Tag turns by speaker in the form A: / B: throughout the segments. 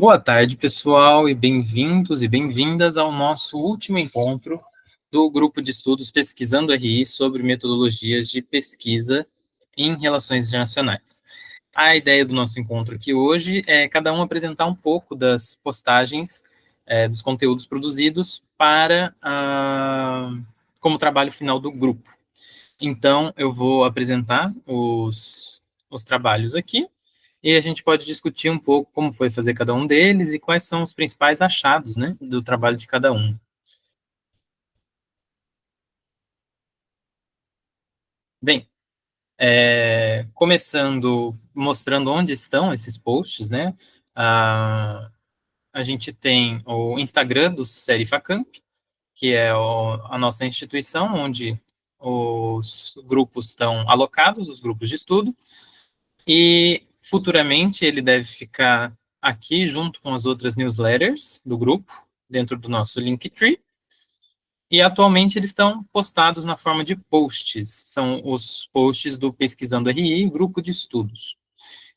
A: Boa tarde, pessoal, e bem-vindos e bem-vindas ao nosso último encontro do grupo de estudos Pesquisando RI sobre metodologias de pesquisa em relações internacionais. A ideia do nosso encontro aqui hoje é cada um apresentar um pouco das postagens, dos conteúdos produzidos para como trabalho final do grupo. Então, eu vou apresentar os trabalhos aqui, e a gente pode discutir um pouco como foi fazer cada um deles e quais são os principais achados, né, do trabalho de cada um. Bem, começando mostrando onde estão esses posts, né, a gente tem o Instagram do Serifacamp, que é a nossa instituição, onde os grupos estão alocados, os grupos de estudo, e futuramente ele deve ficar aqui junto com as outras newsletters do grupo, dentro do nosso Linktree, e atualmente eles estão postados na forma de posts, são os posts do Pesquisando RI, grupo de estudos.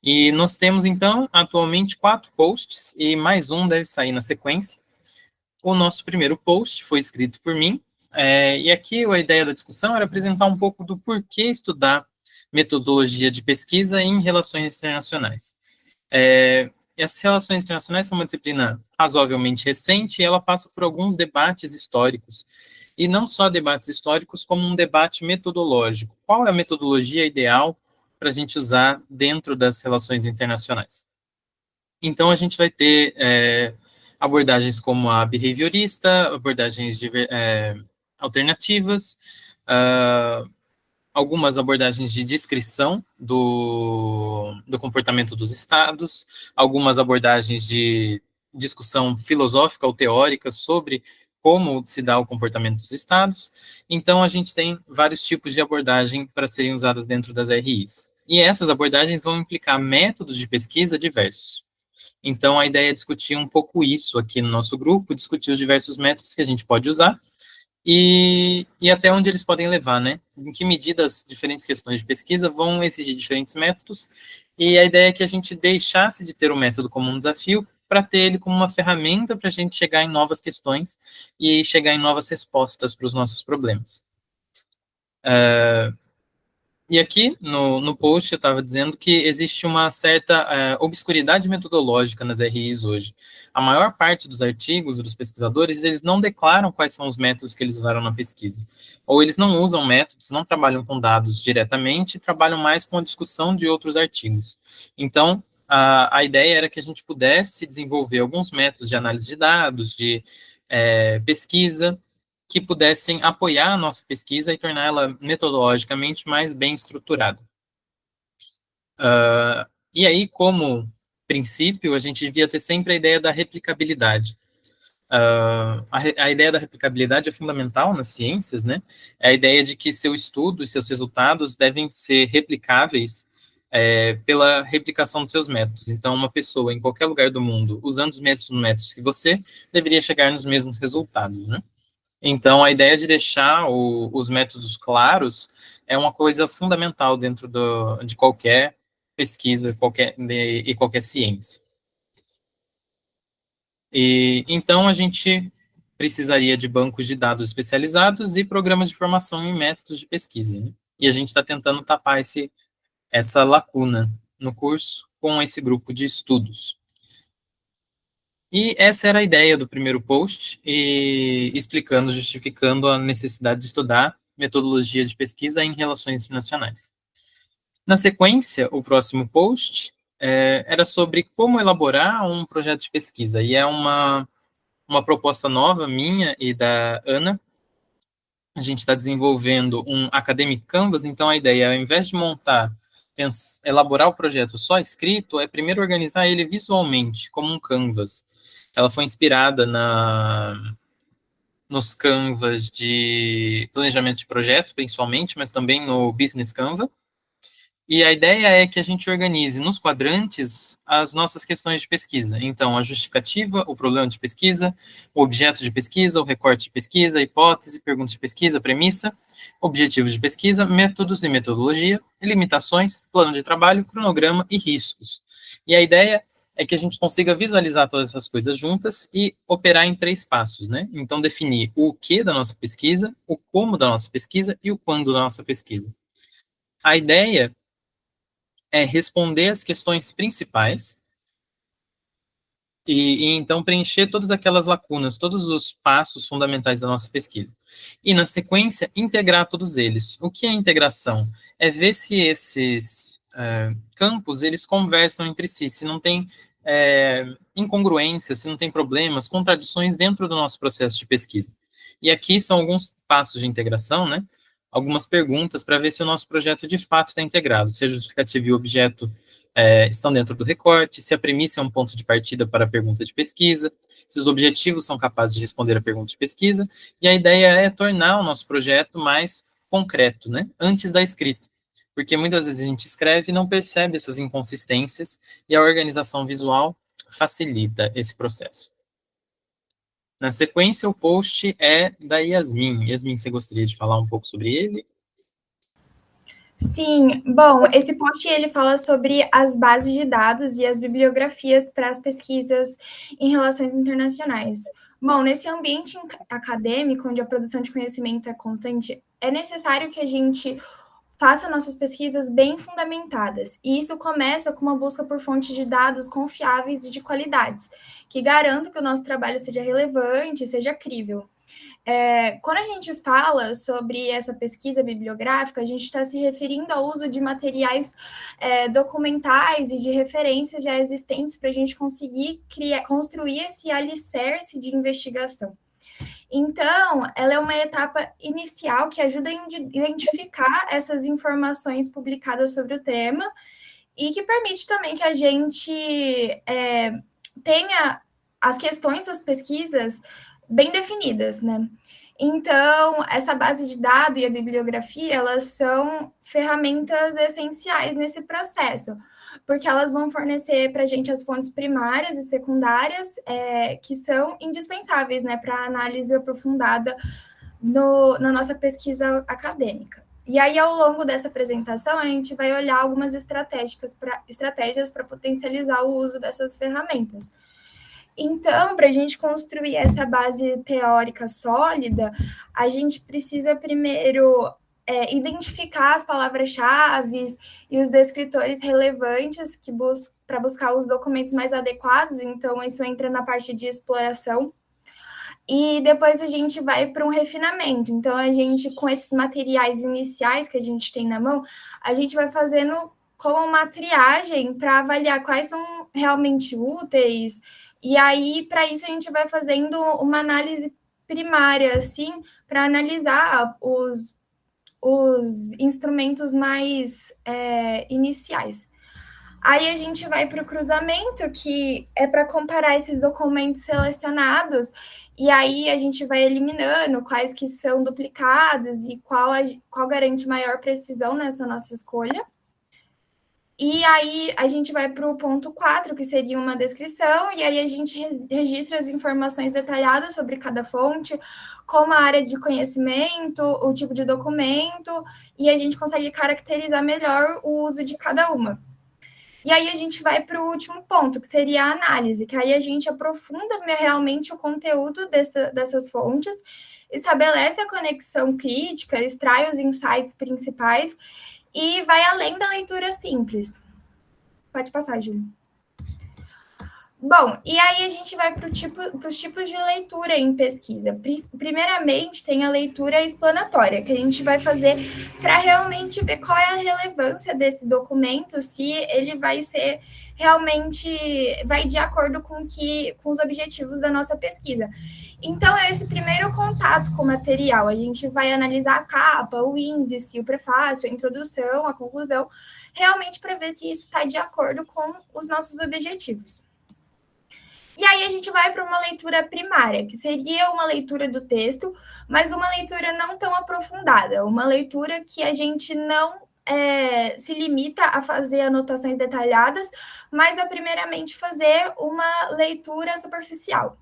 A: E nós temos, então, atualmente 4 posts, e mais um deve sair na sequência. O nosso primeiro post foi escrito por mim, e aqui a ideia da discussão era apresentar um pouco do porquê estudar metodologia de pesquisa em relações internacionais. As relações internacionais são uma disciplina razoavelmente recente e ela passa por alguns debates históricos. E não só debates históricos, como um debate metodológico. Qual é a metodologia ideal para a gente usar dentro das relações internacionais? Então, a gente vai ter abordagens como a behaviorista, abordagens alternativas, algumas abordagens de descrição do comportamento dos estados, algumas abordagens de discussão filosófica ou teórica sobre como se dá o comportamento dos estados. Então, a gente tem vários tipos de abordagem para serem usadas dentro das RIs. E essas abordagens vão implicar métodos de pesquisa diversos. Então, a ideia é discutir um pouco isso aqui no nosso grupo, discutir os diversos métodos que a gente pode usar, e até onde eles podem levar, né? Em que medida as diferentes questões de pesquisa vão exigir diferentes métodos, e a ideia é que a gente deixasse de ter o método como um desafio para ter ele como uma ferramenta para a gente chegar em novas questões e chegar em novas respostas para os nossos problemas. E aqui no post eu estava dizendo que existe uma certa obscuridade metodológica nas RIs hoje. A maior parte dos artigos dos pesquisadores, eles não declaram quais são os métodos que eles usaram na pesquisa. Ou eles não usam métodos, não trabalham com dados diretamente, trabalham mais com a discussão de outros artigos. Então, a ideia era que a gente pudesse desenvolver alguns métodos de análise de dados, de pesquisa, que pudessem apoiar a nossa pesquisa e torná-la metodologicamente mais bem estruturada. E aí, como princípio, a gente devia ter sempre a ideia da replicabilidade. A ideia da replicabilidade é fundamental nas ciências, né? É a ideia de que seu estudo e seus resultados devem ser replicáveis pela replicação dos seus métodos. Então, uma pessoa em qualquer lugar do mundo, usando os mesmos métodos que você, deveria chegar nos mesmos resultados, né? Então, a ideia de deixar os métodos claros é uma coisa fundamental dentro de qualquer pesquisa e qualquer ciência. E, então, a gente precisaria de bancos de dados especializados e programas de formação em métodos de pesquisa, né? E a gente está tentando tapar essa lacuna no curso com esse grupo de estudos. E essa era a ideia do primeiro post, e explicando, justificando a necessidade de estudar metodologia de pesquisa em relações internacionais. Na sequência, o próximo post era sobre como elaborar um projeto de pesquisa, e é uma proposta nova minha e da Ana. A gente está desenvolvendo um Academic Canvas, então a ideia, ao invés de elaborar o projeto só escrito, é primeiro organizar ele visualmente, como um canvas. Ela foi inspirada nos canvas de planejamento de projeto, principalmente, mas também no Business Canva. E a ideia é que a gente organize nos quadrantes as nossas questões de pesquisa. Então, a justificativa, o problema de pesquisa, o objeto de pesquisa, o recorte de pesquisa, a hipótese, pergunta de pesquisa, premissa, objetivos de pesquisa, métodos e metodologia, limitações, plano de trabalho, cronograma e riscos. E a ideia é que a gente consiga visualizar todas essas coisas juntas e operar em 3 passos, né? Então, definir o que da nossa pesquisa, o como da nossa pesquisa e o quando da nossa pesquisa. A ideia é responder as questões principais e então preencher todas aquelas lacunas, todos os passos fundamentais da nossa pesquisa. E, na sequência, integrar todos eles. O que é integração? É ver se esses campos, eles conversam entre si, se não tem incongruências, se não tem problemas, contradições dentro do nosso processo de pesquisa. E aqui são alguns passos de integração, né? Algumas perguntas para ver se o nosso projeto de fato está integrado, se a justificativa e o objeto estão dentro do recorte, se a premissa é um ponto de partida para a pergunta de pesquisa, se os objetivos são capazes de responder a pergunta de pesquisa, e a ideia é tornar o nosso projeto mais concreto, né, antes da escrita, porque muitas vezes a gente escreve e não percebe essas inconsistências, e a organização visual facilita esse processo. Na sequência, o post é da Yasmin. Yasmin, você gostaria de falar um pouco sobre ele?
B: Sim, bom, esse post ele fala sobre as bases de dados e as bibliografias para as pesquisas em relações internacionais. Bom, nesse ambiente acadêmico, onde a produção de conhecimento é constante, é necessário que a gente faça nossas pesquisas bem fundamentadas. E isso começa com uma busca por fontes de dados confiáveis e de qualidades, que garantam que o nosso trabalho seja relevante e seja crível. Quando a gente fala sobre essa pesquisa bibliográfica, a gente está se referindo ao uso de materiais documentais e de referências já existentes para a gente conseguir construir esse alicerce de investigação. Então, ela é uma etapa inicial que ajuda a identificar essas informações publicadas sobre o tema e que permite também que a gente tenha as questões das pesquisas bem definidas, né? Então, essa base de dados e a bibliografia, elas são ferramentas essenciais nesse processo, porque elas vão fornecer para a gente as fontes primárias e secundárias que são indispensáveis, né, para a análise aprofundada na nossa pesquisa acadêmica. E aí, ao longo dessa apresentação, a gente vai olhar algumas estratégias para potencializar o uso dessas ferramentas. Então, para a gente construir essa base teórica sólida, a gente precisa primeiro identificar as palavras-chave e os descritores relevantes para buscar os documentos mais adequados. Então, isso entra na parte de exploração. E depois a gente vai para um refinamento. Então, a gente, com esses materiais iniciais que a gente tem na mão, a gente vai fazendo como uma triagem para avaliar quais são realmente úteis. E aí, para isso, a gente vai fazendo uma análise primária, assim, para analisar os instrumentos mais iniciais. Aí a gente vai para o cruzamento, que é para comparar esses documentos selecionados, e aí a gente vai eliminando quais que são duplicados e qual garante maior precisão nessa nossa escolha. E aí a gente vai para o ponto 4, que seria uma descrição, e aí a gente registra as informações detalhadas sobre cada fonte, como a área de conhecimento, o tipo de documento, e a gente consegue caracterizar melhor o uso de cada uma. E aí a gente vai para o último ponto, que seria a análise, que aí a gente aprofunda realmente o conteúdo dessas fontes, estabelece a conexão crítica, extrai os insights principais e vai além da leitura simples. Pode passar, Júlia. Bom, e aí a gente vai para os tipos de leitura em pesquisa. Primeiramente, tem a leitura explanatória, que a gente vai fazer para realmente ver qual é a relevância desse documento, se ele vai ser realmente, vai de acordo com os objetivos da nossa pesquisa. Então, é esse primeiro contato com o material. A gente vai analisar a capa, o índice, o prefácio, a introdução, a conclusão, realmente para ver se isso está de acordo com os nossos objetivos. E aí a gente vai para uma leitura primária, que seria uma leitura do texto, mas uma leitura não tão aprofundada, uma leitura que a gente não se limita a fazer anotações detalhadas, mas a primeiramente fazer uma leitura superficial.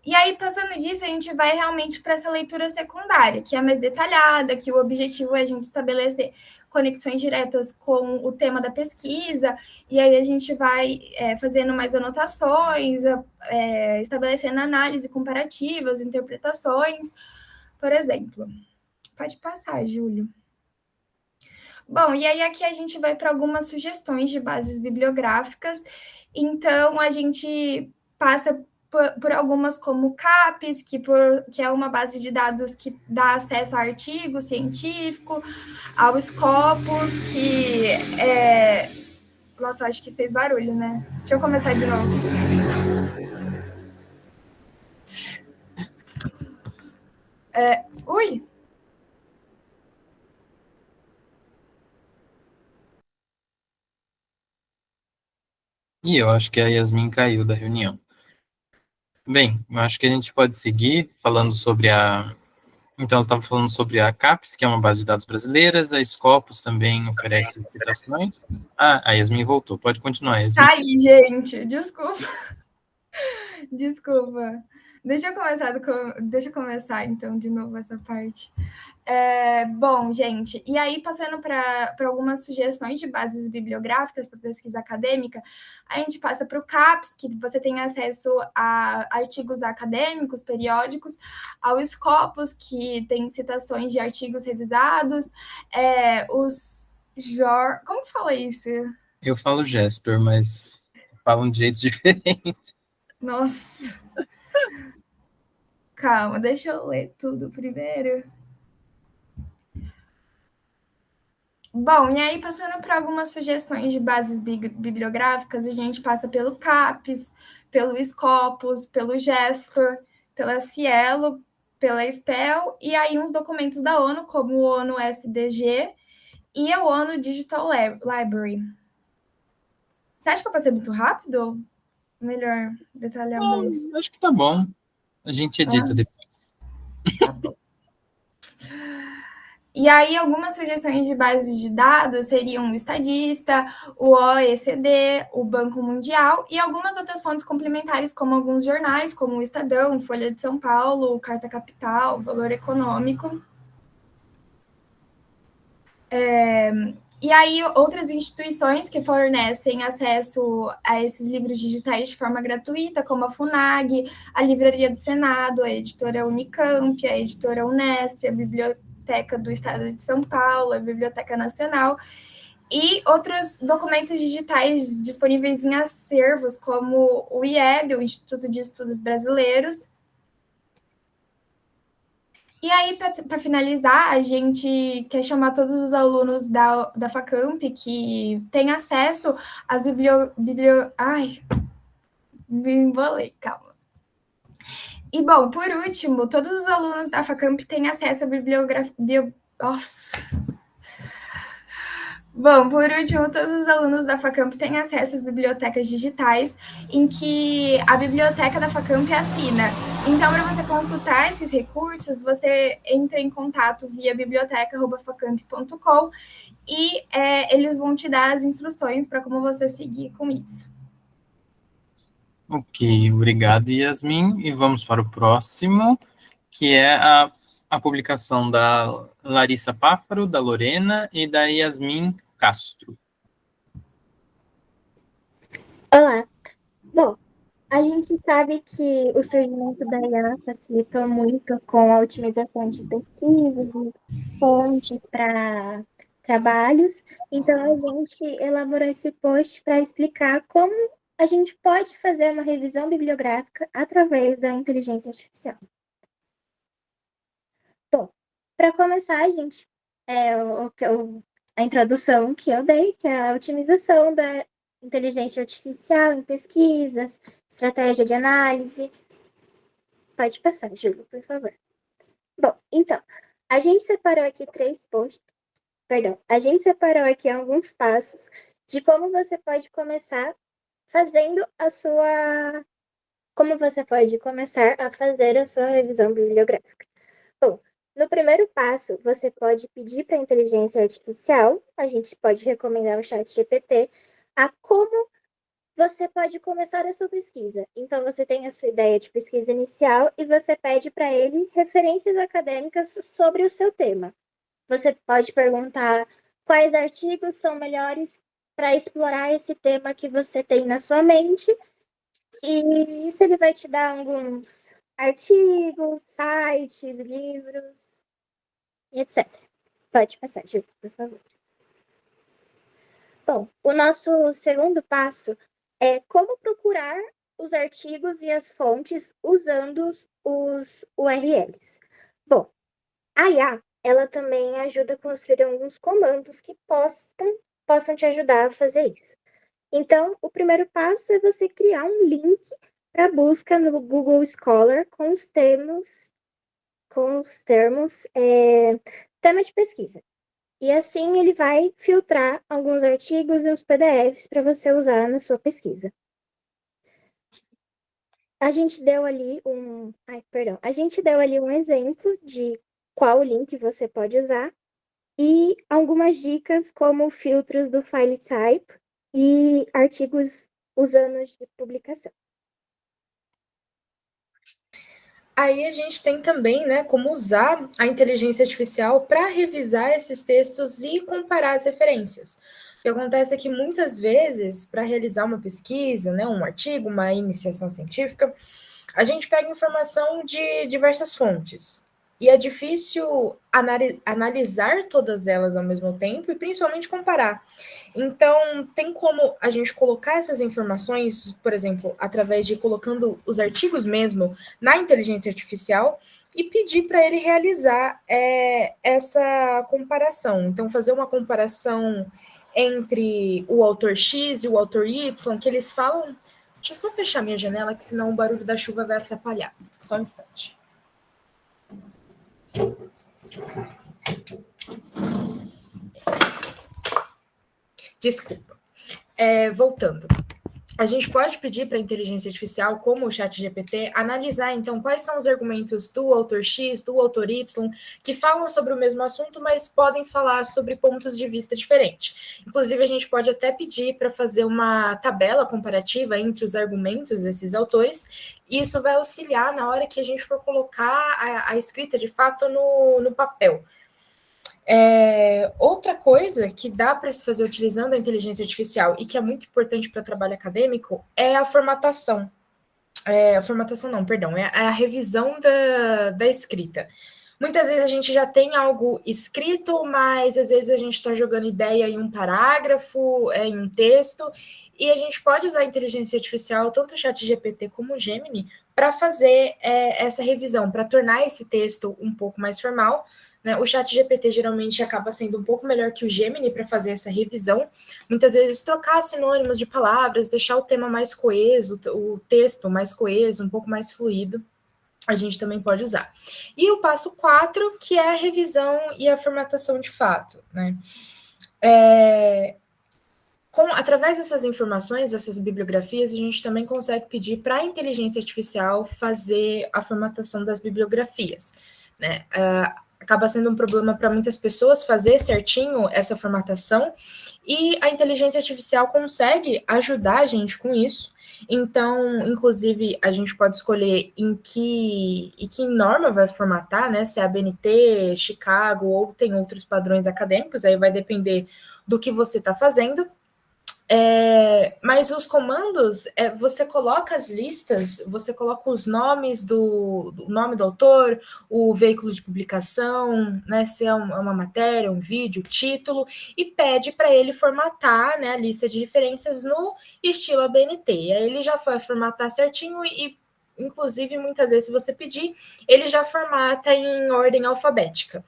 B: E aí, passando disso, a gente vai realmente para essa leitura secundária, que é mais detalhada, que o objetivo é a gente estabelecer conexões diretas com o tema da pesquisa, e aí a gente vai fazendo mais anotações, estabelecendo análise comparativas, interpretações, por exemplo. Pode passar, Júlio. Bom, e aí aqui a gente vai para algumas sugestões de bases bibliográficas. Então, a gente passa por algumas como o CAPES, que é uma base de dados que dá acesso a artigo científico, ao Scopus, que é... Nossa, acho que fez barulho, né? Deixa eu começar de novo. Ui!
A: E eu acho que a Yasmin caiu da reunião. Bem, eu acho que a gente pode seguir falando sobre a. Então, ela estava falando sobre a CAPES, que é uma base de dados brasileiras, a Scopus também oferece citações. Ah, a Yasmin voltou. Pode continuar, Yasmin.
B: Ai, gente, desculpa. Desculpa. Deixa eu começar, então, de novo essa parte. Bom, gente, e aí passando para algumas sugestões de bases bibliográficas para pesquisa acadêmica, a gente passa para o CAPES, que você tem acesso a artigos acadêmicos, periódicos, ao Scopus, que tem citações de artigos revisados, Como fala isso?
A: Eu falo Gestor, mas falam de jeitos diferentes.
B: Nossa. Calma, deixa eu ler tudo primeiro. Bom, e aí passando para algumas sugestões de bases bibliográficas, a gente passa pelo CAPES, pelo Scopus, pelo Gestor, pela Cielo, pela SPEL, e aí uns documentos da ONU, como o ONU SDG e a ONU Digital Library. Você acha que eu passei muito rápido? Ou melhor detalhar mais?
A: Acho que tá bom. A gente edita depois.
B: Tá bom. E aí, algumas sugestões de bases de dados seriam o Estadista, o OECD, o Banco Mundial e algumas outras fontes complementares, como alguns jornais, como o Estadão, Folha de São Paulo, Carta Capital, Valor Econômico. E aí, outras instituições que fornecem acesso a esses livros digitais de forma gratuita, como a FUNAG, a Livraria do Senado, a editora Unicamp, a editora Unesp, a Biblioteca do Estado de São Paulo, a Biblioteca Nacional, e outros documentos digitais disponíveis em acervos, como o IEB, o Instituto de Estudos Brasileiros. E aí, para finalizar, a gente quer chamar todos os alunos da Facamp que têm acesso às Ai, me embolei, calma. E, bom, por último, todos os alunos da Facamp têm acesso à bibliografia... Nossa... Bom, por último, todos os alunos da Facamp têm acesso às bibliotecas digitais, em que a biblioteca da Facamp assina. Então, para você consultar esses recursos, você entra em contato via biblioteca@facamp.com e eles vão te dar as instruções para como você seguir com isso.
A: Ok, obrigado, Yasmin. E vamos para o próximo, que é a publicação da Larissa Páfaro, da Lorena e da Yasmin Castro.
C: Olá. Bom, a gente sabe que o surgimento da IA facilitou muito com a otimização de pesquisas e fontes para trabalhos. Então, a gente elaborou esse post para explicar como a gente pode fazer uma revisão bibliográfica através da inteligência artificial. Bom, para começar, a gente, a introdução que eu dei, que é a otimização da inteligência artificial em pesquisas, estratégia de análise. Pode passar, Júlio, por favor. Bom, então, a gente separou aqui a gente separou aqui alguns passos de como você pode começar fazendo como você pode começar a fazer a sua revisão bibliográfica. Bom, no primeiro passo, você pode pedir para a inteligência artificial, a gente pode recomendar o ChatGPT, a como você pode começar a sua pesquisa. Então, você tem a sua ideia de pesquisa inicial e você pede para ele referências acadêmicas sobre o seu tema. Você pode perguntar quais artigos são melhores para explorar esse tema que você tem na sua mente. E isso ele vai te dar alguns artigos, sites, livros, e etc. Pode passar, Gil, por favor. Bom, o nosso segundo passo é como procurar os artigos e as fontes usando os URLs. Bom, a IA, ela também ajuda a construir alguns comandos que possam te ajudar a fazer isso. Então, o primeiro passo é você criar um link para busca no Google Scholar com os termos tema de pesquisa. E assim ele vai filtrar alguns artigos e os PDFs para você usar na sua pesquisa. A gente deu ali um exemplo de qual link você pode usar e algumas dicas como filtros do file type e artigos os anos de publicação.
D: Aí a gente tem também, né, como usar a inteligência artificial para revisar esses textos e comparar as referências. O que acontece é que muitas vezes, para realizar uma pesquisa, né, um artigo, uma iniciação científica, a gente pega informação de diversas fontes. E é difícil analisar todas elas ao mesmo tempo e principalmente comparar. Então, tem como a gente colocar essas informações, por exemplo, através de colocando os artigos mesmo na inteligência artificial e pedir para ele realizar essa comparação. Então, fazer uma comparação entre o autor X e o autor Y, que eles falam. Deixa eu só fechar minha janela, que senão o barulho da chuva vai atrapalhar. Só um instante. Desculpa. Voltando. A gente pode pedir para a inteligência artificial, como o ChatGPT, analisar, então, quais são os argumentos do autor X, do autor Y, que falam sobre o mesmo assunto, mas podem falar sobre pontos de vista diferentes. Inclusive, a gente pode até pedir para fazer uma tabela comparativa entre os argumentos desses autores, e isso vai auxiliar na hora que a gente for colocar a escrita, de fato, no papel. Outra coisa que dá para se fazer utilizando a inteligência artificial e que é muito importante para o trabalho acadêmico é a formatação. É a revisão da escrita. Muitas vezes a gente já tem algo escrito, mas às vezes a gente está jogando ideia em um parágrafo, em um texto, e a gente pode usar a inteligência artificial, tanto o ChatGPT como o Gemini, para fazer essa revisão, para tornar esse texto um pouco mais formal. Né? O ChatGPT geralmente acaba sendo um pouco melhor que o Gemini para fazer essa revisão. Muitas vezes trocar sinônimos de palavras, deixar o tema mais coeso, o texto mais coeso, um pouco mais fluido, a gente também pode usar. E o passo 4, que é a revisão e a formatação de fato. Né? Através dessas informações, dessas bibliografias, a gente também consegue pedir para a inteligência artificial fazer a formatação das bibliografias. Né? Acaba sendo um problema para muitas pessoas fazer certinho essa formatação, e a inteligência artificial consegue ajudar a gente com isso. Então, inclusive, a gente pode escolher em que norma vai formatar, né? Se é a BNT, Chicago, ou tem outros padrões acadêmicos, aí vai depender do que você está fazendo. Mas os comandos, você coloca as listas, você coloca os nomes do nome do autor, o veículo de publicação, né, se é uma matéria, um vídeo, título, e pede para ele formatar, né, a lista de referências no estilo ABNT. E aí ele já vai formatar certinho e, inclusive, muitas vezes, se você pedir, ele já formata em ordem alfabética.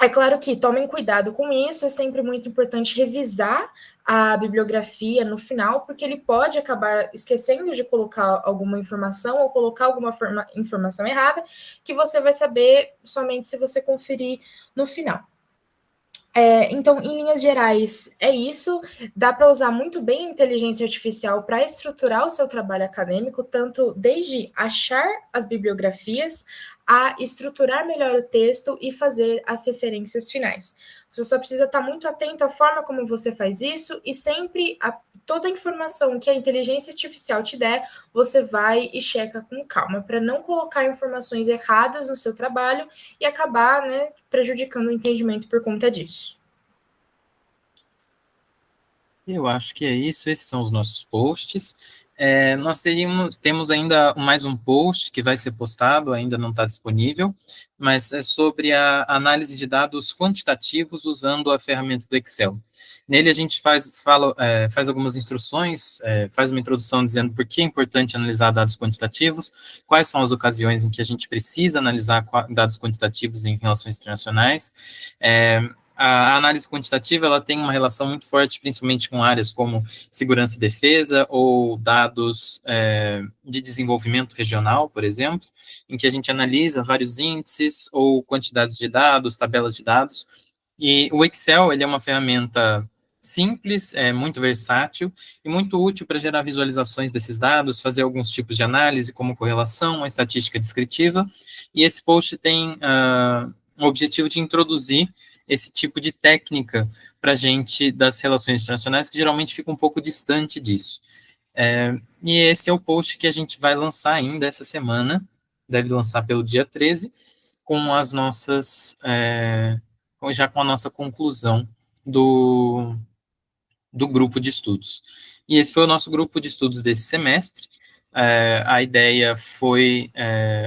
D: É claro que tomem cuidado com isso, é sempre muito importante revisar a bibliografia no final, porque ele pode acabar esquecendo de colocar alguma informação ou colocar alguma informação errada, que você vai saber somente se você conferir no final. Então, em linhas gerais, é isso. Dá para usar muito bem a inteligência artificial para estruturar o seu trabalho acadêmico, tanto desde achar as bibliografias, a estruturar melhor o texto e fazer as referências finais. Você só precisa estar muito atento à forma como você faz isso e sempre toda a informação que a inteligência artificial te der, você vai e checa com calma, para não colocar informações erradas no seu trabalho e acabar, né, prejudicando o entendimento por conta disso.
A: Eu acho que é isso, esses são os nossos posts. Nós temos ainda mais um post que vai ser postado, ainda não está disponível, mas é sobre a análise de dados quantitativos usando a ferramenta do Excel. Nele a gente faz algumas instruções, faz uma introdução dizendo por que é importante analisar dados quantitativos, quais são as ocasiões em que a gente precisa analisar dados quantitativos em relações internacionais. A análise quantitativa ela tem uma relação muito forte, principalmente com áreas como segurança e defesa ou dados de desenvolvimento regional, por exemplo, em que a gente analisa vários índices ou quantidades de dados, tabelas de dados. E o Excel ele é uma ferramenta simples, muito versátil e muito útil para gerar visualizações desses dados, fazer alguns tipos de análise, como correlação, a estatística descritiva. E esse post tem o objetivo de introduzir esse tipo de técnica para a gente das relações internacionais, que geralmente fica um pouco distante disso. E esse é o post que a gente vai lançar ainda essa semana, deve lançar pelo dia 13, com as nossas, já com a nossa conclusão do grupo de estudos. E esse foi o nosso grupo de estudos desse semestre. A ideia foi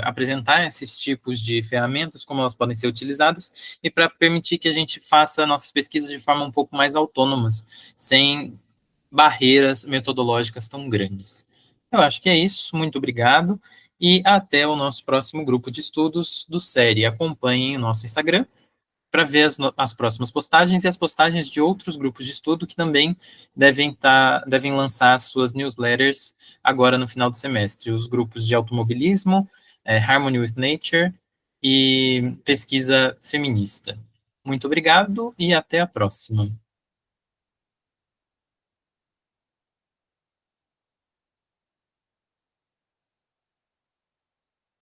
A: apresentar esses tipos de ferramentas, como elas podem ser utilizadas, e para permitir que a gente faça nossas pesquisas de forma um pouco mais autônomas, sem barreiras metodológicas tão grandes. Eu acho que é isso, muito obrigado, e até o nosso próximo grupo de estudos do série. Acompanhem o nosso Instagram para ver as próximas postagens e as postagens de outros grupos de estudo que também devem lançar suas newsletters agora no final do semestre. Os grupos de automobilismo, Harmony with Nature e pesquisa feminista. Muito obrigado e até a próxima.